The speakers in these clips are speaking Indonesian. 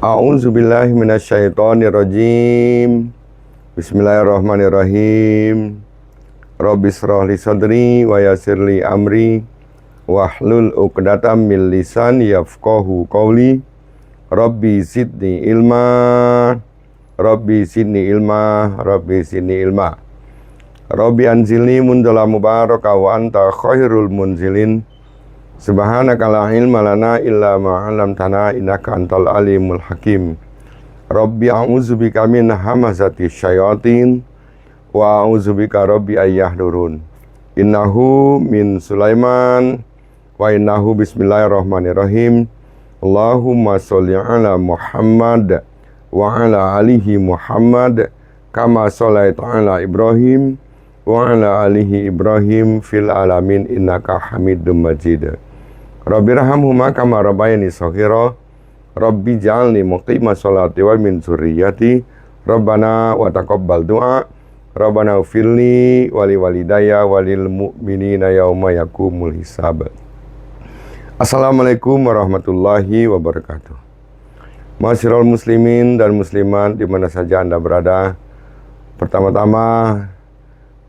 A'udzubillahi minasyaitonirrajim. Bismillahirrahmanirrahim. Rabbis shrah li sadri wa yassir li amri wahlul 'uqdatam min lisani yafqahu qawli. Rabbi zidni ilma. Rabbi zidni ilma. Rabbi zidni ilma. Rabbi anzilni munzala mubaraka wa anta khairul munzilin. Subhanaka la ilma lana illa ma 'allamtana innaka antal alimul hakim. Rabbi a'udzubika min hamazati syayatin wa a'udzubika rabbi ayyahdurun. Innahu min Sulaiman wa innahu bismillahirrahmanirrahim. Allahumma sholli ala Muhammad wa ala alihi Muhammad kama sholaita ala Ibrahim wa ala alihi Ibrahim fil alamin innaka Hamidum Majid. Rabbi rahamhuma kama rabbayani shaghira. Rabbi ja'alni muqima sholati wa min dzurriyyati. Rabbana wa taqabbal du'a. Rabbana ighfirli wa li walidayya wa lil mu'minina yauma yaqumul hisab. Assalamualaikum warahmatullahi wabarakatuh. Ma'asyiral muslimin dan muslimat di mana saja Anda berada. Pertama-tama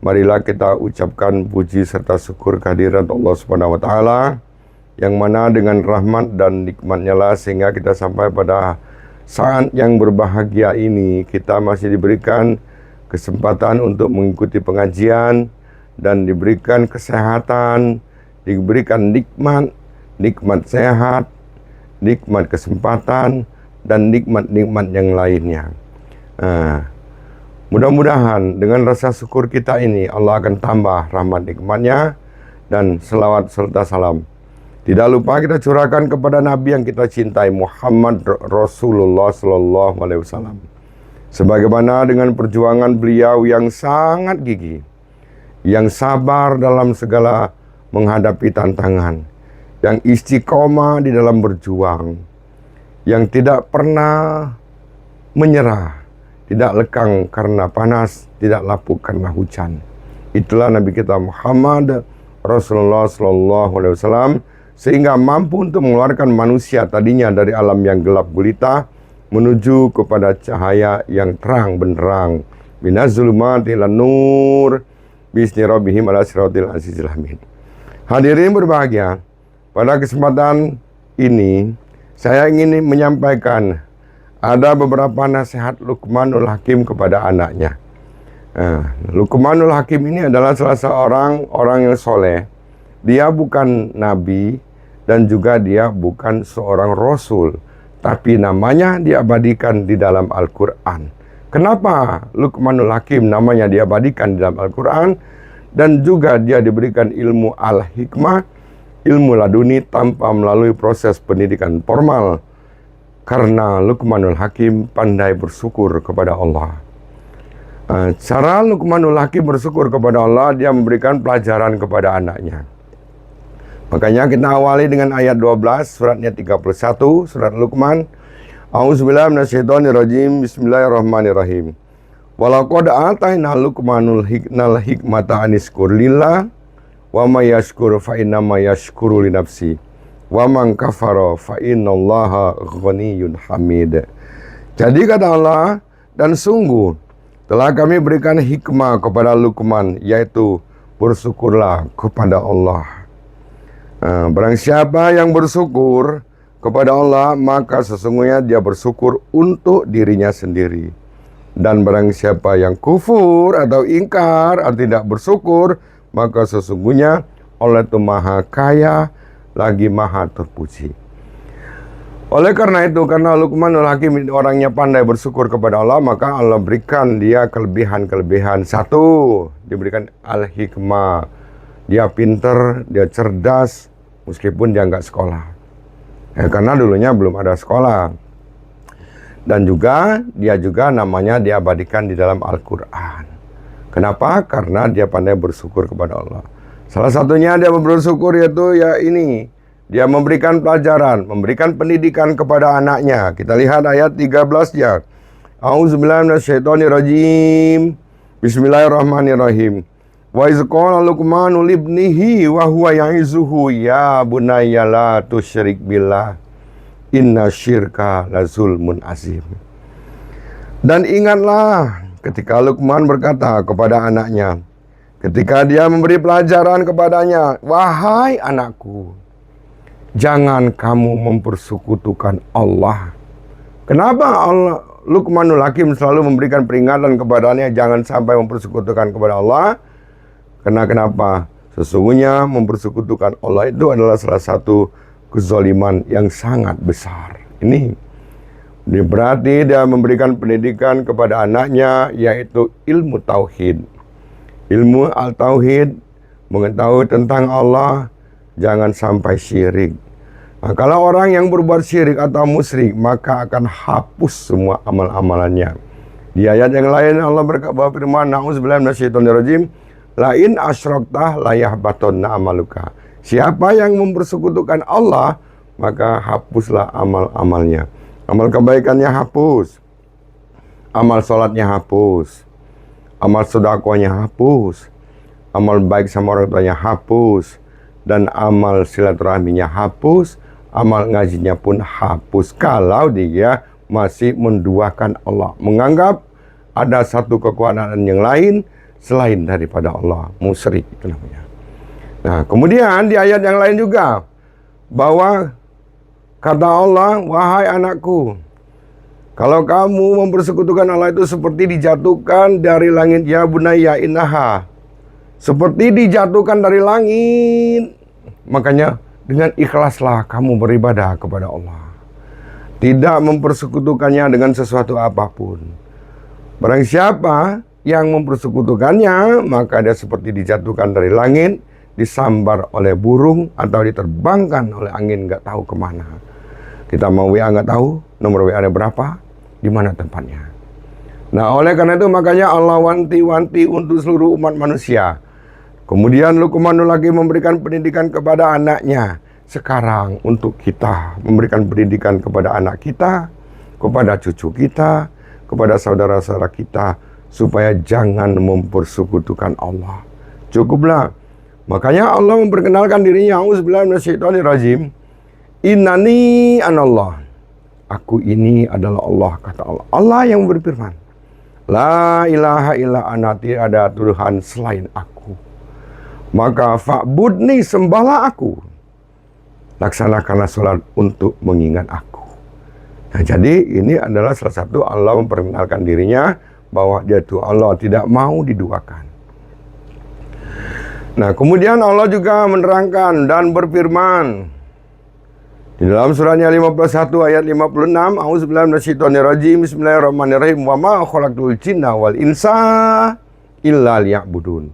marilah kita ucapkan puji serta syukur kehadirat Allah Subhanahu wa taala, yang mana dengan rahmat dan nikmatnya lah sehingga kita sampai pada saat yang berbahagia ini. Kita masih diberikan kesempatan untuk mengikuti pengajian dan diberikan kesehatan, diberikan nikmat sehat, nikmat kesempatan, dan nikmat-nikmat yang lainnya. Mudah-mudahan dengan rasa syukur kita ini Allah akan tambah rahmat nikmatnya dan selawat serta salam. Tidak lupa kita curahkan kepada Nabi yang kita cintai, Muhammad Rasulullah Sallallahu Alaihi Wasallam. Sebagaimana dengan perjuangan beliau yang sangat gigih, yang sabar dalam segala menghadapi tantangan, yang istiqomah di dalam berjuang, yang tidak pernah menyerah, tidak lekang karena panas, tidak lapuk karena hujan. Itulah Nabi kita Muhammad Rasulullah Sallallahu Alaihi Wasallam, sehingga mampu untuk mengeluarkan manusia tadinya dari alam yang gelap gulita menuju kepada cahaya yang terang benderang. Minaz zulumati ilan nur bisni rabbihim ala siratil azizil hamid. Hadirin berbahagia, pada kesempatan ini saya ingin menyampaikan ada beberapa nasihat Luqmanul Hakim kepada anaknya. Luqmanul Hakim ini adalah salah seorang orang yang soleh. Dia bukan nabi dan juga dia bukan seorang rasul, tapi namanya diabadikan di dalam Al-Quran. Kenapa Luqmanul Hakim namanya diabadikan di dalam Al-Quran? Dan juga dia diberikan ilmu al-hikmah, ilmu laduni tanpa melalui proses pendidikan formal. Karena Luqmanul Hakim pandai bersyukur kepada Allah. Cara Luqmanul Hakim bersyukur kepada Allah, dia memberikan pelajaran kepada anaknya. Makanya kita awali dengan ayat 12, suratnya 31, surat Luqman. A'udzubillahi minasyaitonirrajim. Bismillahirrahmanirrahim. Walaqad atayna Luqmanul hikmata anishkur lillah wa may yashkur fa innama yashkuru li nafsi wa man kafara fa innallaha ghaniyyun hamid. Jadi kata Allah, dan sungguh telah kami berikan hikmah kepada Luqman, yaitu bersyukurlah kepada Allah. Barang siapa yang bersyukur kepada Allah, maka sesungguhnya dia bersyukur untuk dirinya sendiri. Dan barang siapa yang kufur atau ingkar atau tidak bersyukur, maka sesungguhnya Allah itu maha kaya lagi maha terpuji. Oleh karena itu, karena Luqmanul Hakim orangnya pandai bersyukur kepada Allah, maka Allah berikan dia kelebihan-kelebihan. Satu, diberikan al-hikmah. Dia pinter, dia cerdas, meskipun dia nggak sekolah. Karena dulunya belum ada sekolah. Dan juga, dia juga namanya diabadikan di dalam Al-Quran. Kenapa? Karena dia pandai bersyukur kepada Allah. Salah satunya dia bersyukur yaitu ini. Dia memberikan pelajaran, memberikan pendidikan kepada anaknya. Kita lihat ayat 13-nya. A'udzubillahi minasyaitonirrajim. Bismillahirrahmanirrahim. Wa iz qala Luqmanu libnihi wa huwa ya'izuhu ya bunayya la tusyrik billah Inna syirka la zulmun azim. Dan ingatlah ketika Luqman berkata kepada anaknya, ketika dia memberi pelajaran kepadanya, wahai anakku, jangan kamu mempersekutukan Allah. Kenapa Luqmanul Hakim selalu memberikan peringatan kepadanya jangan sampai mempersekutukan kepada Allah? Karena kenapa? Sesungguhnya mempersekutukan Allah itu adalah salah satu kezaliman yang sangat besar. Ini berarti dia memberikan pendidikan kepada anaknya, yaitu ilmu tauhid. Ilmu al-tauhid, mengetahui tentang Allah, jangan sampai syirik. Nah, kalau orang yang berbuat syirik atau musyrik, maka akan hapus semua amal-amalannya. Di ayat yang lain Allah berfirman, na'udzubillahi minasyaitonirrajim, la in asyraktah la yahbatunna amaluka. Siapa yang mempersekutukan Allah, maka hapuslah amal-amalnya. Amal kebaikannya hapus, amal sholatnya hapus, amal sedekahnya hapus, amal baik sama orang tuanya hapus, dan amal silaturahminya hapus, amal ngajinya pun hapus. Kalau dia masih menduakan Allah, menganggap ada satu kekuatan yang lain selain daripada Allah, musyrik itu namanya. Nah, kemudian di ayat yang lain juga bahwa kata Allah, wahai anakku, kalau kamu mempersekutukan Allah itu seperti dijatuhkan dari langit, ya bunayya innaha, seperti dijatuhkan dari langit. Makanya dengan ikhlaslah kamu beribadah kepada Allah, tidak mempersekutukannya dengan sesuatu apapun. Barang siapa yang mempersekutukannya, maka dia seperti dijatuhkan dari langit, disambar oleh burung, atau diterbangkan oleh angin nggak tahu kemana. Kita mau WA nggak tahu nomor WA-nya berapa, di mana tempatnya. Nah, oleh karena itu makanya Allah wanti-wanti untuk seluruh umat manusia. Kemudian Luqmanul Hakim memberikan pendidikan kepada anaknya. Sekarang untuk kita memberikan pendidikan kepada anak kita, kepada cucu kita, kepada saudara-saudara kita, supaya jangan mempersekutukan Allah. Cukuplah. Makanya Allah memperkenalkan dirinya, auzubillahi minasyaitonirrajim, innani anallah. Aku ini adalah Allah, kata Allah. Allah yang berfirman, la ilaha illa ana, tidak ada Tuhan selain aku. Maka fa'budni, sembahlah aku. Laksanakanlah sholat untuk mengingat aku. Nah, jadi ini adalah salah satu Allah memperkenalkan dirinya bahwa dia itu Allah, tidak mau diduakan. Nah, kemudian Allah juga menerangkan dan berfirman di dalam suratnya 51 ayat 56, auzubillahi minasyaitonirrajim, bismillahirrahmanirrahim, wa ma khalaqtul jinna wal insa illa liya'budun.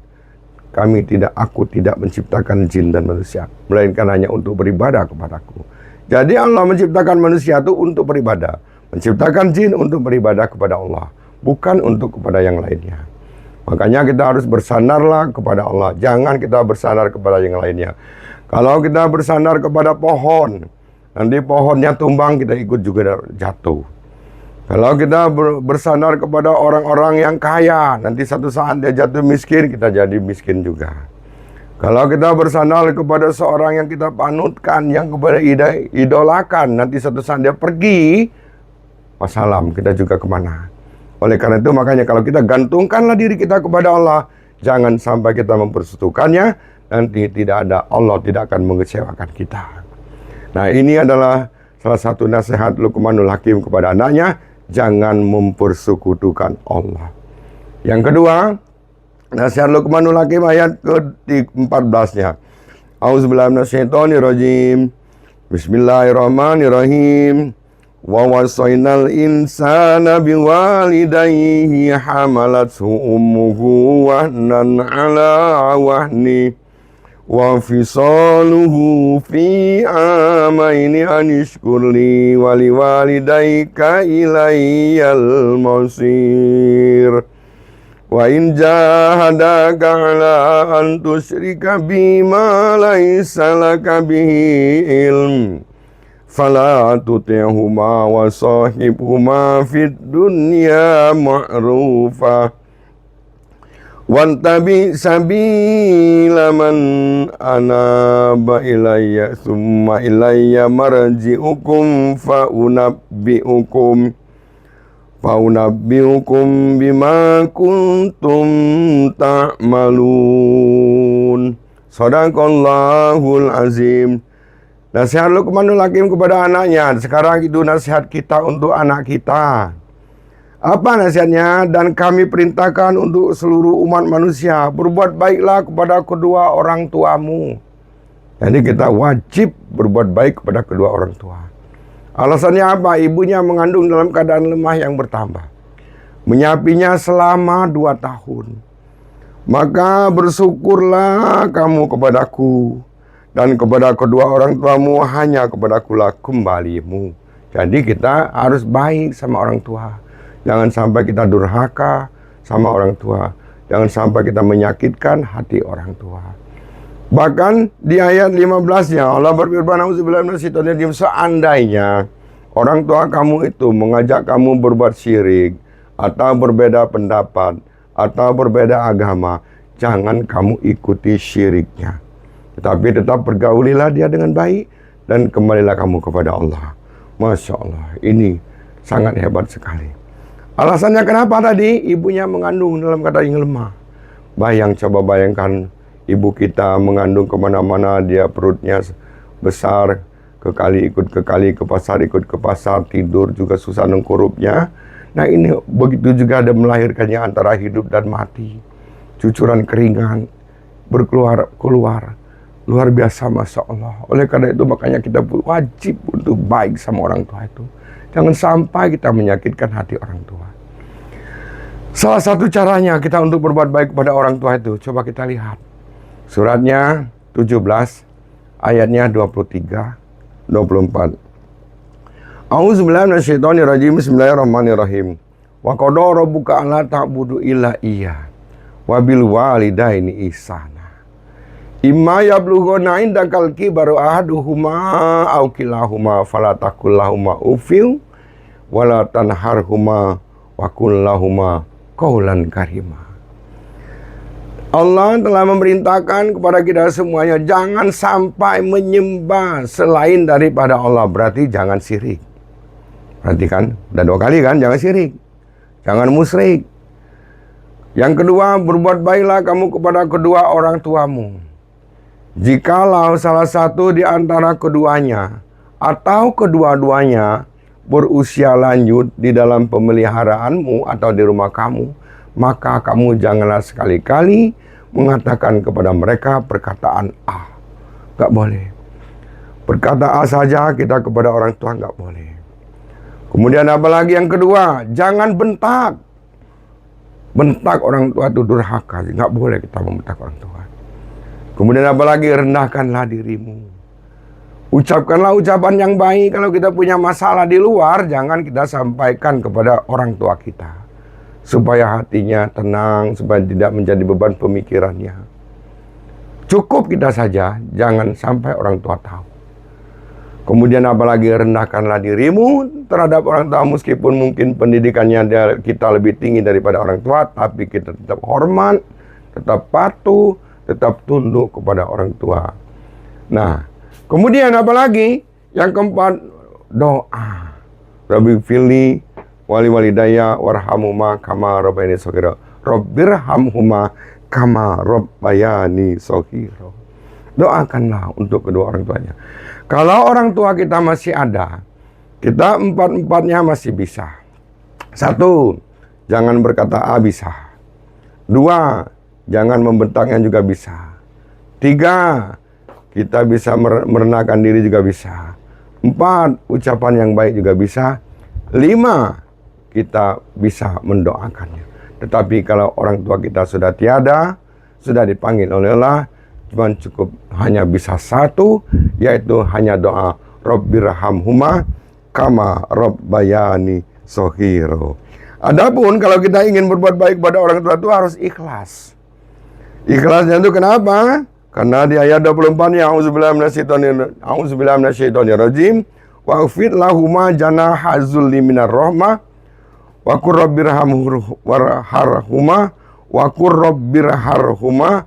Aku tidak menciptakan jin dan manusia, melainkan hanya untuk beribadah kepadaku. Jadi Allah menciptakan manusia itu untuk beribadah, menciptakan jin untuk beribadah kepada Allah, bukan untuk kepada yang lainnya. Makanya kita harus bersandarlah kepada Allah, jangan kita bersandar kepada yang lainnya. Kalau kita bersandar kepada pohon, nanti pohonnya tumbang, kita ikut juga jatuh. Kalau kita bersandar kepada orang-orang yang kaya, nanti satu saat dia jatuh miskin, kita jadi miskin juga. Kalau kita bersandar kepada seorang yang kita panutkan, yang kepada idolakan, nanti satu saat dia pergi, wassalam, kita juga kemana. Oleh karena itu makanya kalau kita gantungkanlah diri kita kepada Allah, jangan sampai kita mempersekutukannya, nanti tidak ada, Allah tidak akan mengecewakan kita. Nah, ini adalah salah satu nasihat Luqmanul Hakim kepada anaknya, jangan mempersekutukan Allah. Yang kedua, nasihat Luqmanul Hakim ayat ke-14-nya. Auzubillahi minasyaitonirrajim. Bismillahirrahmanirrahim. Wa wasainal insana biwalidayhi hamalathu ummuhu wahnan ala wahni wa fisaluhu fi amaini anishkurli waliwalidayka ilayyal masir. Wa in jahadaka ala an tusyrika bima laysa laka bihi ilm fala tuti'huma wa sahibhuma fid dunya ma'rufa Wattabi sabila man anaba ilayya summa ilayya marji'ukum faunabbi'ukum bima kuntum ta'malun. Shadaqallahul azim. Nasihat Luqmanul Hakim kepada anaknya. Sekarang itu nasihat kita untuk anak kita. Apa nasihatnya? Dan kami perintahkan untuk seluruh umat manusia, berbuat baiklah kepada kedua orang tuamu. Jadi kita wajib berbuat baik kepada kedua orang tua. Alasannya apa? Ibunya mengandung dalam keadaan lemah yang bertambah. Menyapinya selama 2 tahun. Maka bersyukurlah kamu kepadaku. Dan kepada kedua orang tuamu hanya kepadakulah kembalimu. Jadi kita harus baik sama orang tua. Jangan sampai kita durhaka sama orang tua. Jangan sampai kita menyakitkan hati orang tua. Bahkan di ayat 15-nya Allah berfirman, "Auzubillahi minasyaitonir rajim," seandainya orang tua kamu itu mengajak kamu berbuat syirik atau berbeda pendapat atau berbeda agama, jangan kamu ikuti syiriknya. Tetapi tetap pergaulilah dia dengan baik dan kembalilah kamu kepada Allah. Masya Allah, ini sangat hebat sekali. Alasannya kenapa tadi? Ibunya mengandung dalam keadaan yang lemah. Coba bayangkan ibu kita mengandung kemana-mana, dia perutnya besar, ke kali ikut ke kali, ke pasar ikut ke pasar, tidur juga susah nengkurupnya. Nah ini begitu juga ada melahirkannya antara hidup dan mati. Cucuran keringan berkeluar. Luar biasa, Masya Allah. Oleh karena itu makanya kita wajib untuk baik sama orang tua itu. Jangan sampai kita menyakitkan hati orang tua. Salah satu caranya kita untuk berbuat baik kepada orang tua itu, coba kita lihat. Suratnya 17, ayatnya 23, 24. A'udzubillahi minasyaitonirrajim. Bismillahirrahmanirrahim. Wa qada rabbuka alla ta'budu illa iyyah wa bil walidaini ihsana. Imma yablughuna indakal kibaru ahaduhuma aw kilahuma fala taqul lahumā uffin wa la tanharhuma wa qul lahumā qawlan karima. Allah telah memerintahkan kepada kita semuanya, jangan sampai menyembah selain daripada Allah. Berarti jangan syirik. Perhatikan, udah 2 kali kan, jangan syirik, jangan musyrik. Yang kedua, berbuat baiklah kamu kepada kedua orang tuamu. Jikalau salah satu di antara keduanya atau kedua-duanya berusia lanjut di dalam pemeliharaanmu atau di rumah kamu, maka kamu janganlah sekali-kali mengatakan kepada mereka perkataan A. Gak boleh. Berkata A saja kita kepada orang tua gak boleh. Kemudian apalagi yang kedua, jangan bentak. Bentak orang tua itu durhaka. Gak boleh kita membentak orang tua. Kemudian apalagi, rendahkanlah dirimu. Ucapkanlah ucapan yang baik. Kalau kita punya masalah di luar, jangan kita sampaikan kepada orang tua kita. Supaya hatinya tenang, supaya tidak menjadi beban pemikirannya. Cukup kita saja, jangan sampai orang tua tahu. Kemudian apalagi, rendahkanlah dirimu terhadap orang tua, meskipun mungkin pendidikannya kita lebih tinggi daripada orang tua, tapi kita tetap hormat, tetap patuh, tetap tunduk kepada orang tua. Nah, kemudian apalagi? Yang keempat, doa. Rabbi fili wali walidayya warhamhuma kama rabbayani shaghira. Rabbirhamhuma kama rabbayani shaghira. Doakanlah untuk kedua orang tuanya. Kalau orang tua kita masih ada, kita empat-empatnya masih bisa. 1, jangan berkata A bisa. 2, jangan membentaknya juga bisa. 3, kita bisa merendahkan diri juga bisa. 4, ucapan yang baik juga bisa. 5, kita bisa mendoakannya. Tetapi kalau orang tua kita sudah tiada, sudah dipanggil oleh Allah, cuma cukup hanya bisa 1, yaitu hanya doa Rabbirhamhuma kama rabbayani shaghira. Adapun kalau kita ingin berbuat baik kepada orang tua itu harus ikhlas. Ikhlasnya itu kenapa? Karena di ayat 24-nya auzubillahi minasyaitonir rajim wa khfid lahuma janaha dzulli minar rahmah wa qur rabbirhamhuma wa qur rabbirhamhuma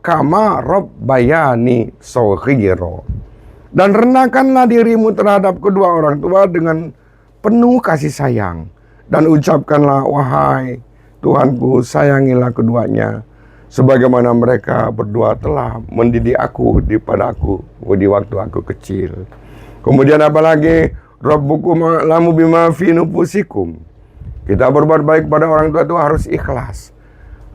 kama rabbayani shaghira. Dan rendahkanlah dirimu terhadap kedua orang tua dengan penuh kasih sayang. Dan ucapkanlah, wahai Tuhanku, sayangilah keduanya sebagaimana mereka berdua telah mendidik aku di waktu aku kecil. Kemudian apalagi, Rabbukum a'lamu bima fi nufusikum. Kita berbuat baik pada orang tua itu harus ikhlas.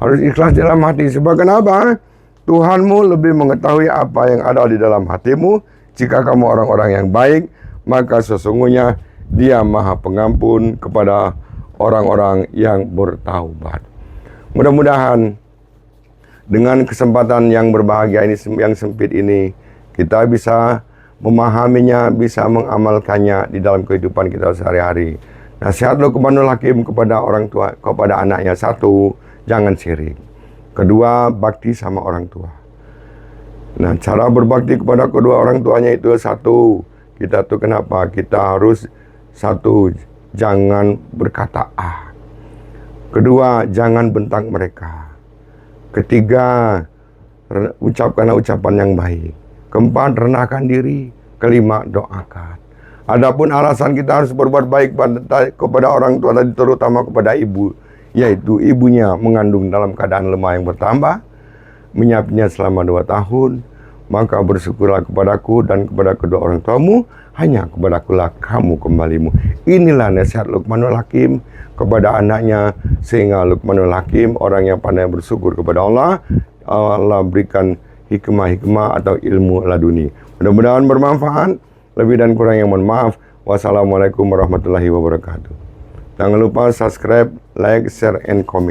Harus ikhlas dalam hati. Sebab kenapa? Tuhanmu lebih mengetahui apa yang ada di dalam hatimu. Jika kamu orang-orang yang baik, maka sesungguhnya Dia Maha Pengampun kepada orang-orang yang bertaubat. Mudah-mudahan dengan kesempatan yang berbahagia ini, yang sempit ini, kita bisa memahaminya, bisa mengamalkannya di dalam kehidupan kita sehari-hari. Nasihat Luqmanul Hakim kepada orang tua, kepada anaknya: satu, jangan syirik. Kedua, bakti sama orang tua. Nah, cara berbakti kepada kedua orang tuanya itu satu, kita tuh kenapa? Kita harus satu, jangan berkata ah. Kedua, jangan bentak mereka. Ketiga, ucapkanlah ucapan yang baik. Keempat, rendahkan diri. Kelima, doakan. Adapun alasan kita harus berbuat baik kepada orang tua, terutama kepada ibu, yaitu ibunya mengandung dalam keadaan lemah yang bertambah, menyapitnya selama 2 tahun, maka bersyukurlah kepadaku dan kepada kedua orang tuamu, hanya kepadakulah kamu kembalimu. Inilah nasihat Luqmanul Hakim kepada anaknya, sehingga Luqmanul Hakim orang yang pandai bersyukur kepada Allah. Allah berikan hikmah-hikmah atau ilmu laduni. Mudah-mudahan bermanfaat. Lebih dan kurang yang mohon maaf. Wassalamualaikum warahmatullahi wabarakatuh. Jangan lupa subscribe, like, share, and comment.